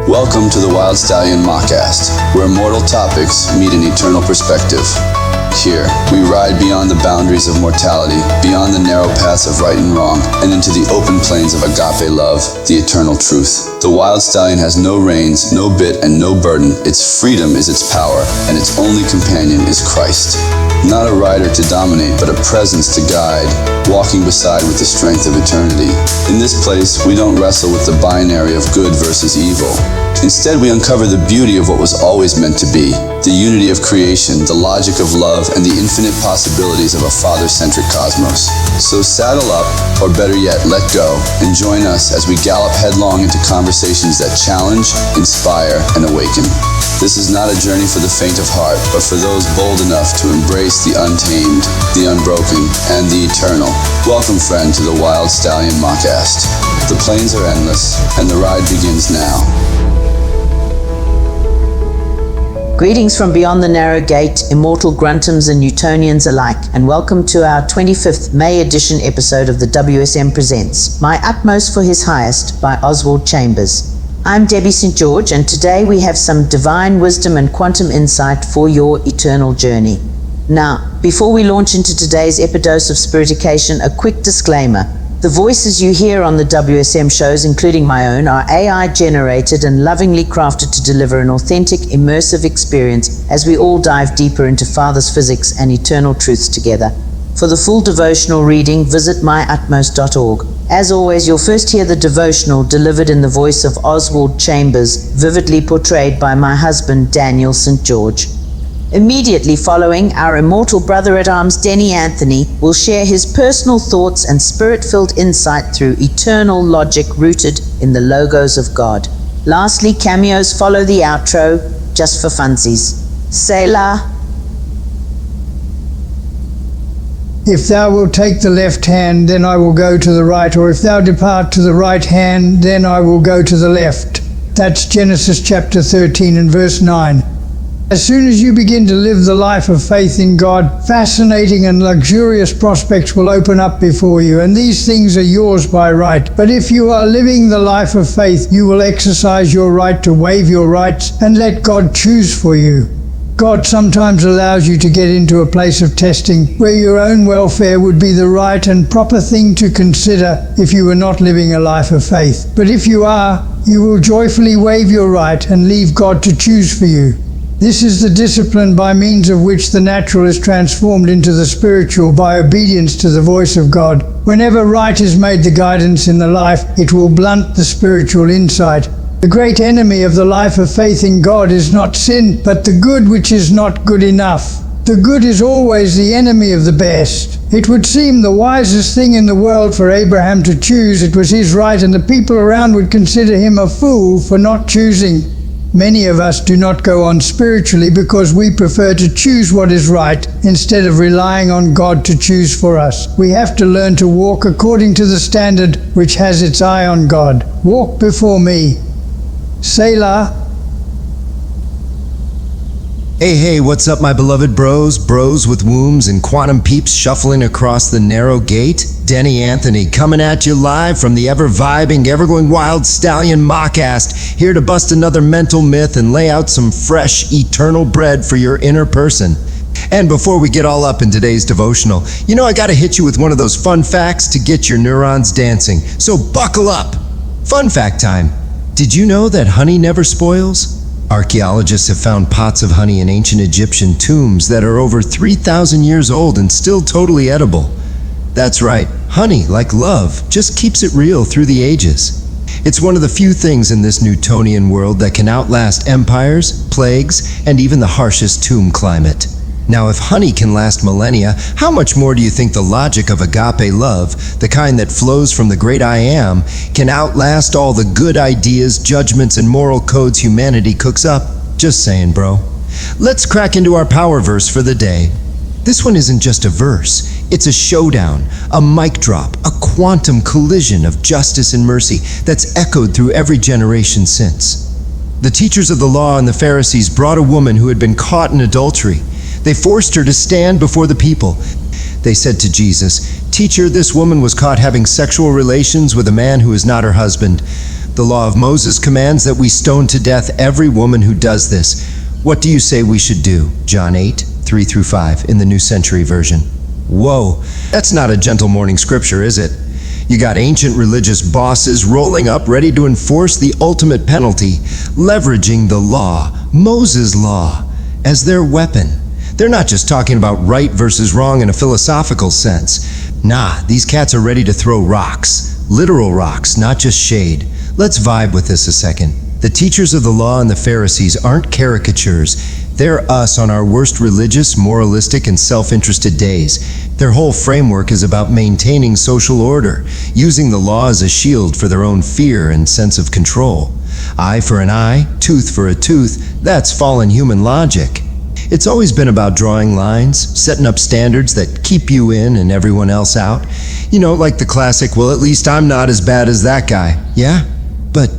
Welcome to the Wild Stallion Mockast, where mortal topics meet an eternal perspective. Here, we ride beyond the boundaries of mortality, beyond the narrow paths of right and wrong, and into the open plains of agape love, the eternal truth. The Wild Stallion has no reins, no bit, and no burden. Its freedom is its power, and its only companion is Christ. Not a rider to dominate, but a presence to guide, walking beside with the strength of eternity. In this place, we don't wrestle with the binary of good versus evil. Instead, we uncover the beauty of what was always meant to be, the unity of creation, the logic of love, and the infinite possibilities of a father-centric cosmos. So saddle up, or better yet, let go, and join us as we gallop headlong into conversations that challenge, inspire, and awaken. This is not a journey for the faint of heart, but for those bold enough to embrace the untamed, the unbroken, and the eternal. Welcome, friend, to the Wild Stallion Mockast. The plains are endless, and the ride begins now. Greetings from beyond the narrow gate, immortal gruntums and Newtonians alike, and welcome to our 25th May edition episode of the WSM Presents, My Utmost for His Highest by Oswald Chambers. I'm Debbie St. George, and today we have some divine wisdom and quantum insight for your eternal journey. Now, before we launch into today's epidose of spiritication, a quick disclaimer. The voices you hear on the WSM shows, including my own, are AI generated and lovingly crafted to deliver an authentic, immersive experience as we all dive deeper into Father's physics and eternal truths together. For the full devotional reading, visit myutmost.org. As always, you'll first hear the devotional delivered in the voice of Oswald Chambers, vividly portrayed by my husband, Daniel St. George. Immediately following, our immortal brother-at-arms Denny Anthony will share his personal thoughts and spirit-filled insight through eternal logic rooted in the logos of God. Lastly, cameos follow the outro, just for funsies. Selah. If thou wilt take the left hand, then I will go to the right, or if thou depart to the right hand, then I will go to the left. That's Genesis chapter 13 and verse 9. As soon as you begin to live the life of faith in God, fascinating and luxurious prospects will open up before you, and these things are yours by right. But if you are living the life of faith, you will exercise your right to waive your rights and let God choose for you. God sometimes allows you to get into a place of testing where your own welfare would be the right and proper thing to consider if you were not living a life of faith. But if you are, you will joyfully waive your right and leave God to choose for you. This is the discipline by means of which the natural is transformed into the spiritual by obedience to the voice of God. Whenever right is made the guidance in the life, it will blunt the spiritual insight. The great enemy of the life of faith in God is not sin, but the good which is not good enough. The good is always the enemy of the best. It would seem the wisest thing in the world for Abraham to choose. It was his right, and the people around would consider him a fool for not choosing. Many of us do not go on spiritually because we prefer to choose what is right instead of relying on God to choose for us. We have to learn to walk according to the standard which has its eye on God. Walk before me. Selah. Hey, what's up, my beloved bros with wombs and quantum peeps shuffling across the narrow gate? Denny Anthony coming at you live from the ever-vibing, ever-going Wild Stallion Mockast, here to bust another mental myth and lay out some fresh, eternal bread for your inner person. And before we get all up in today's devotional, I gotta hit you with one of those fun facts to get your neurons dancing. So buckle up! Fun fact time. Did you know that honey never spoils? Archaeologists have found pots of honey in ancient Egyptian tombs that are over 3,000 years old and still totally edible. That's right, honey, like love, just keeps it real through the ages. It's one of the few things in this Newtonian world that can outlast empires, plagues, and even the harshest tomb climate. Now, if honey can last millennia, how much more do you think the logic of agape love, the kind that flows from the great I Am, can outlast all the good ideas, judgments, and moral codes humanity cooks up? Just saying, bro. Let's crack into our power verse for the day. This one isn't just a verse, it's a showdown, a mic drop, a quantum collision of justice and mercy that's echoed through every generation since. The teachers of the law and the Pharisees brought a woman who had been caught in adultery. They forced her to stand before the people. They said to Jesus, "Teacher, this woman was caught having sexual relations with a man who is not her husband. The law of Moses commands that we stone to death every woman who does this. What do you say we should do? John 8, 3-5 in the New Century Version. Whoa, that's not a gentle morning scripture, is it? You got ancient religious bosses rolling up ready to enforce the ultimate penalty, leveraging the law, Moses' law, as their weapon. They're not just talking about right versus wrong in a philosophical sense. Nah, these cats are ready to throw rocks. Literal rocks, not just shade. Let's vibe with this a second. The teachers of the law and the Pharisees aren't caricatures. They're us on our worst religious, moralistic, and self-interested days. Their whole framework is about maintaining social order, using the law as a shield for their own fear and sense of control. Eye for an eye, tooth for a tooth, that's fallen human logic. It's always been about drawing lines, setting up standards that keep you in and everyone else out. You know, like the classic, well, at least I'm not as bad as that guy. Yeah? But,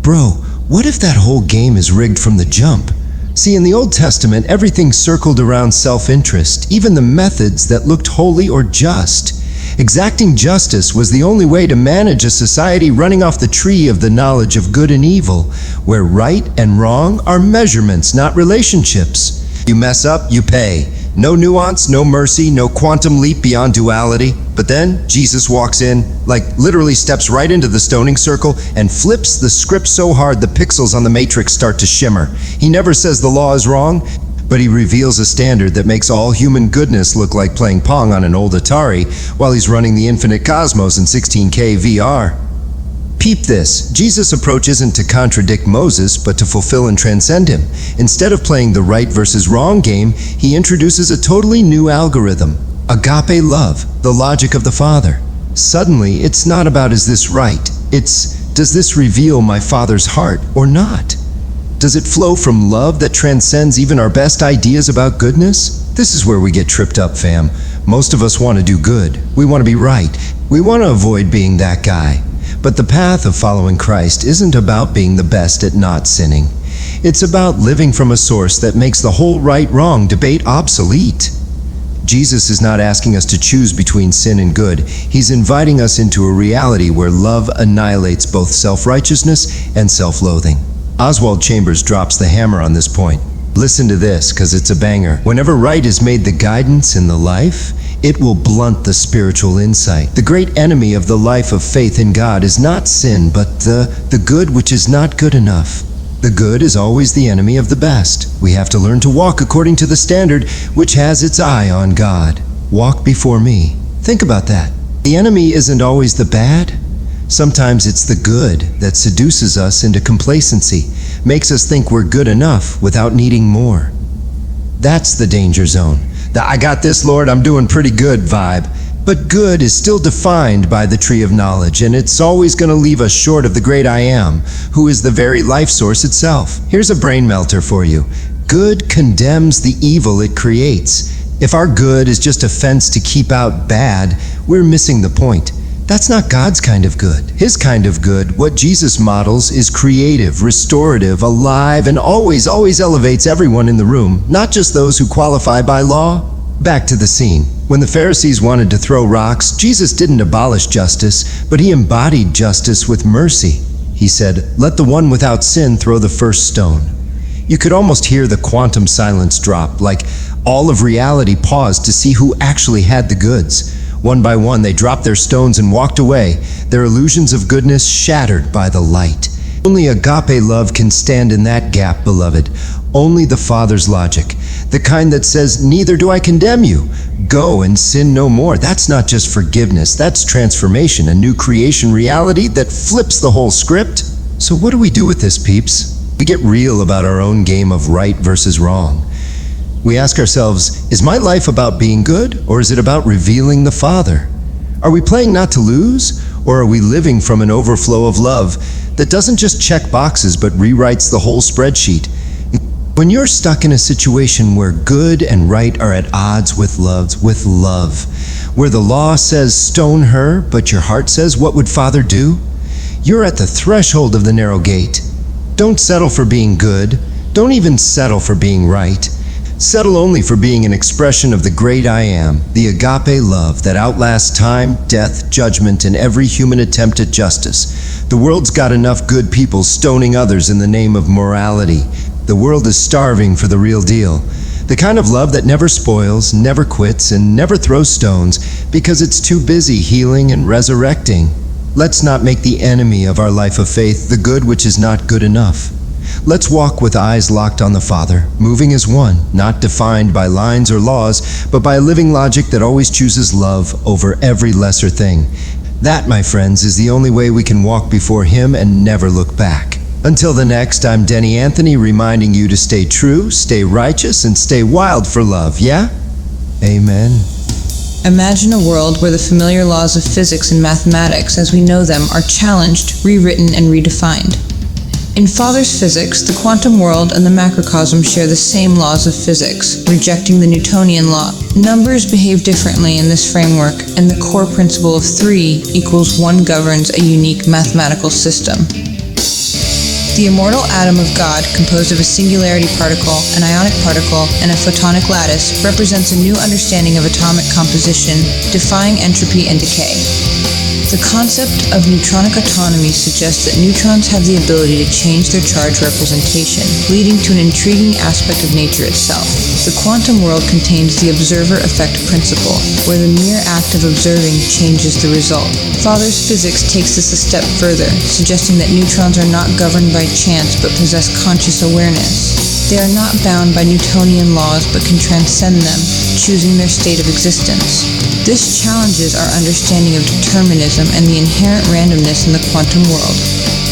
bro, what if that whole game is rigged from the jump? See, in the Old Testament, everything circled around self-interest, even the methods that looked holy or just. Exacting justice was the only way to manage a society running off the tree of the knowledge of good and evil, where right and wrong are measurements, not relationships. You mess up, you pay. No nuance, no mercy, no quantum leap beyond duality. But then Jesus walks in, like literally steps right into the stoning circle and flips the script so hard the pixels on the matrix start to shimmer. He never says the law is wrong, but he reveals a standard that makes all human goodness look like playing Pong on an old Atari while he's running the infinite cosmos in 16K VR. Peep this. Jesus' approach isn't to contradict Moses, but to fulfill and transcend him. Instead of playing the right versus wrong game, he introduces a totally new algorithm. Agape love, the logic of the Father. Suddenly, it's not about is this right? It's, does this reveal my Father's heart or not? Does it flow from love that transcends even our best ideas about goodness? This is where we get tripped up, fam. Most of us want to do good. We want to be right. We want to avoid being that guy. But the path of following Christ isn't about being the best at not sinning. It's about living from a source that makes the whole right-wrong debate obsolete. Jesus is not asking us to choose between sin and good. He's inviting us into a reality where love annihilates both self-righteousness and self-loathing. Oswald Chambers drops the hammer on this point. Listen to this, because it's a banger. Whenever right is made the guidance in the life, it will blunt the spiritual insight. The great enemy of the life of faith in God is not sin, but the good which is not good enough. The good is always the enemy of the best. We have to learn to walk according to the standard which has its eye on God. Walk before me. Think about that. The enemy isn't always the bad. Sometimes it's the good that seduces us into complacency, makes us think we're good enough without needing more. That's the danger zone. The I got this, Lord, I'm doing pretty good vibe. But good is still defined by the tree of knowledge, and it's always going to leave us short of the great I am, who is the very life source itself. Here's a brain melter for you. Good condemns the evil it creates. If our good is just a fence to keep out bad, we're missing the point. That's not God's kind of good. His kind of good, what Jesus models, is creative, restorative, alive, and always elevates everyone in the room, not just those who qualify by law. Back to the scene. When the Pharisees wanted to throw rocks, Jesus didn't abolish justice, but he embodied justice with mercy. He said, "Let the one without sin throw the first stone." You could almost hear the quantum silence drop, like all of reality paused to see who actually had the goods. One by one, they dropped their stones and walked away, their illusions of goodness shattered by the light. Only agape love can stand in that gap, beloved. Only the Father's logic. The kind that says, neither do I condemn you. Go and sin no more. That's not just forgiveness. That's transformation, a new creation reality that flips the whole script. So what do we do with this, peeps? We get real about our own game of right versus wrong. We ask ourselves, is my life about being good, or is it about revealing the Father? Are we playing not to lose, or are we living from an overflow of love that doesn't just check boxes but rewrites the whole spreadsheet? When you're stuck in a situation where good and right are at odds with love, where the law says stone her, but your heart says what would Father do? You're at the threshold of the narrow gate. Don't settle for being good. Don't even settle for being right. Settle only for being an expression of the great I am, the agape love that outlasts time, death, judgment, and every human attempt at justice. The world's got enough good people stoning others in the name of morality. The world is starving for the real deal. The kind of love that never spoils, never quits, and never throws stones because it's too busy healing and resurrecting. Let's not make the enemy of our life of faith the good which is not good enough. Let's walk with eyes locked on the Father, moving as one, not defined by lines or laws, but by a living logic that always chooses love over every lesser thing. That, my friends, is the only way we can walk before Him and never look back. Until the next, I'm Denny Anthony, reminding you to stay true, stay righteous, and stay wild for love, yeah? Amen. Imagine a world where the familiar laws of physics and mathematics as we know them are challenged, rewritten, and redefined. In Father's physics, the quantum world and the macrocosm share the same laws of physics, rejecting the Newtonian law. Numbers behave differently in this framework, and the core principle of 3 equals 1 governs a unique mathematical system. The immortal atom of God, composed of a singularity particle, an ionic particle, and a photonic lattice, represents a new understanding of atomic composition, defying entropy and decay. The concept of neutronic autonomy suggests that neutrons have the ability to change their charge representation, leading to an intriguing aspect of nature itself. The quantum world contains the observer-effect principle, where the mere act of observing changes the result. Father's physics takes this a step further, suggesting that neutrons are not governed by chance but possess conscious awareness. They are not bound by Newtonian laws but can transcend them, choosing their state of existence. This challenges our understanding of determinism and the inherent randomness in the quantum world.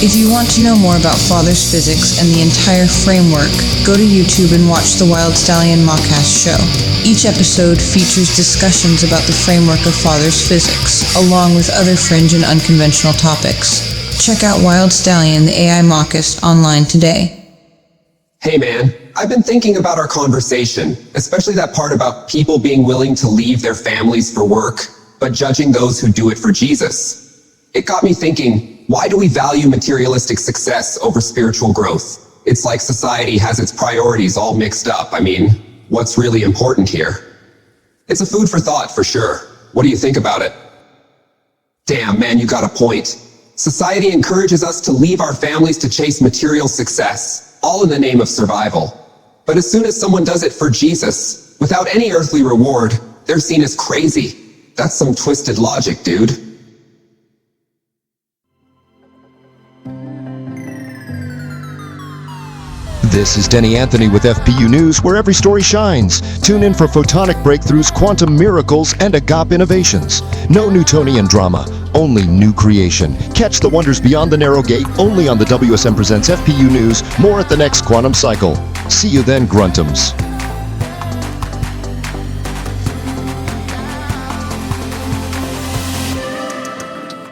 If you want to know more about Father's physics and the entire framework, go to YouTube and watch the Stallion Mockast show. Each episode features discussions about the framework of Father's physics, along with other fringe and unconventional topics. Check out Stallion, the AI Mockast, online today. Hey man, I've been thinking about our conversation, especially that part about people being willing to leave their families for work, but judging those who do it for Jesus. It got me thinking, why do we value materialistic success over spiritual growth? It's like society has its priorities all mixed up. I mean, what's really important here? It's a food for thought for sure. What do you think about it? Damn, man, you got a point. Society encourages us to leave our families to chase material success, all in the name of survival. But as soon as someone does it for Jesus, without any earthly reward, they're seen as crazy. That's some twisted logic, dude. This is Denny Anthony with FPU News, where every story shines. Tune in for photonic breakthroughs, quantum miracles, and agape innovations. No Newtonian drama, only new creation. Catch the wonders beyond the narrow gate only on the WSM Presents FPU News. More at the next quantum cycle. See you then, Gruntums.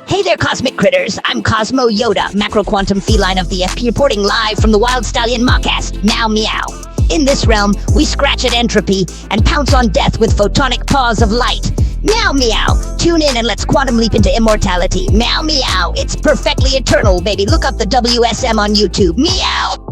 Hey there, cosmic critters. I'm Cosmo Yodah, macro-quantum feline of the FP, reporting live from the Stallion Mockast. Meow meow. In this realm, we scratch at entropy and pounce on death with photonic paws of light. Meow meow. Tune in and let's quantum leap into immortality. Meow meow. It's perfectly eternal, baby. Look up the WSM on YouTube. Meow.